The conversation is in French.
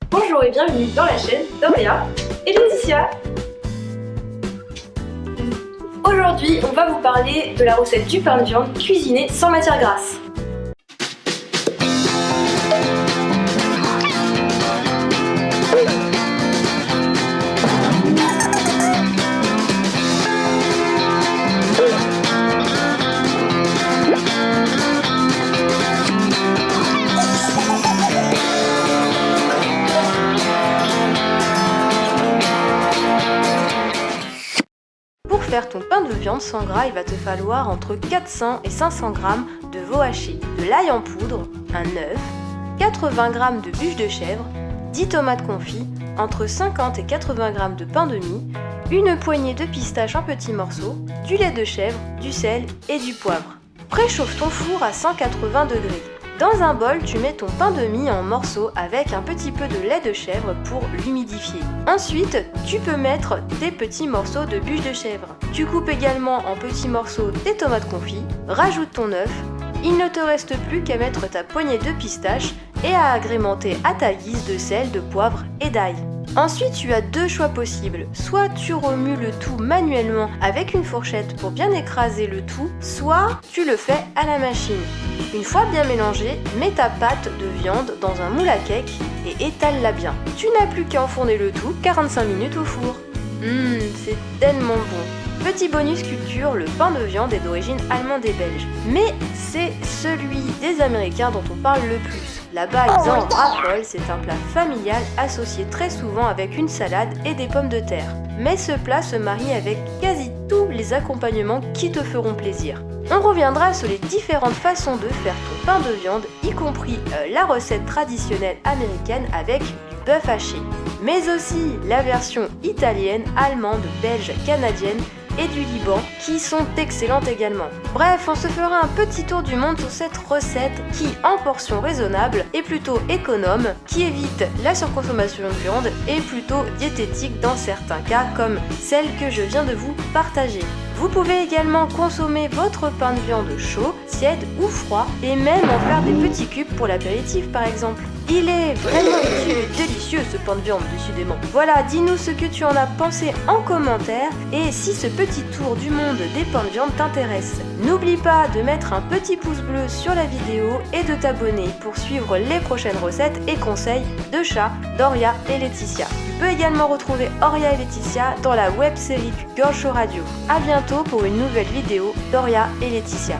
Bonjour et bienvenue dans la chaîne Doria et Laetitia. Aujourd'hui, on va vous parler de la recette du pain de viande cuisiné sans matière grasse. Pour faire ton pain de viande sans gras, il va te falloir entre 400 et 500 g de veau haché, de l'ail en poudre, un œuf, 80 g de bûche de chèvre, 10 tomates confites, entre 50 et 80 g de pain de mie, une poignée de pistaches en petits morceaux, du lait de chèvre, du sel et du poivre. Préchauffe ton four à 180 degrés. Dans un bol, tu mets ton pain de mie en morceaux avec un petit peu de lait de chèvre pour l'humidifier. Ensuite, tu peux mettre des petits morceaux de bûche de chèvre. Tu coupes également en petits morceaux tes tomates confites, rajoute ton œuf. Il ne te reste plus qu'à mettre ta poignée de pistaches et à agrémenter à ta guise de sel, de poivre et d'ail. Ensuite, tu as deux choix possibles. Soit tu remues le tout manuellement avec une fourchette pour bien écraser le tout, soit tu le fais à la machine. Une fois bien mélangé, mets ta pâte de viande dans un moule à cake et étale-la bien. Tu n'as plus qu'à enfourner le tout 45 minutes au four. C'est tellement bon. Petit bonus culture, le pain de viande est d'origine allemande et belge. Mais c'est celui des Américains dont on parle le plus. Là-bas, ils en raffolent, c'est un plat familial associé très souvent avec une salade et des pommes de terre. Mais ce plat se marie avec quasi tous les accompagnements qui te feront plaisir. On reviendra sur les différentes façons de faire ton pain de viande, y compris la recette traditionnelle américaine avec du bœuf haché, mais aussi la version italienne, allemande, belge, canadienne et du Liban, qui sont excellentes également. Bref, on se fera un petit tour du monde sur cette recette qui, en portion raisonnable, est plutôt économe, qui évite la surconsommation de viande et plutôt diététique dans certains cas, comme celle que je viens de vous partager. Vous pouvez également consommer votre pain de viande chaud, tiède ou froid, et même en faire des petits cubes pour l'apéritif par exemple. Il est vraiment utile et délicieux ce pain de viande, décidément. Voilà, dis-nous ce que tu en as pensé en commentaire et si ce petit tour du monde des pains de viande t'intéresse. N'oublie pas de mettre un petit pouce bleu sur la vidéo et de t'abonner pour suivre les prochaines recettes et conseils de chat, Doria et Laetitia. Tu peux également retrouver Doria et Laetitia dans la web série du Girl Show Radio. A bientôt pour une nouvelle vidéo Doria et Laetitia.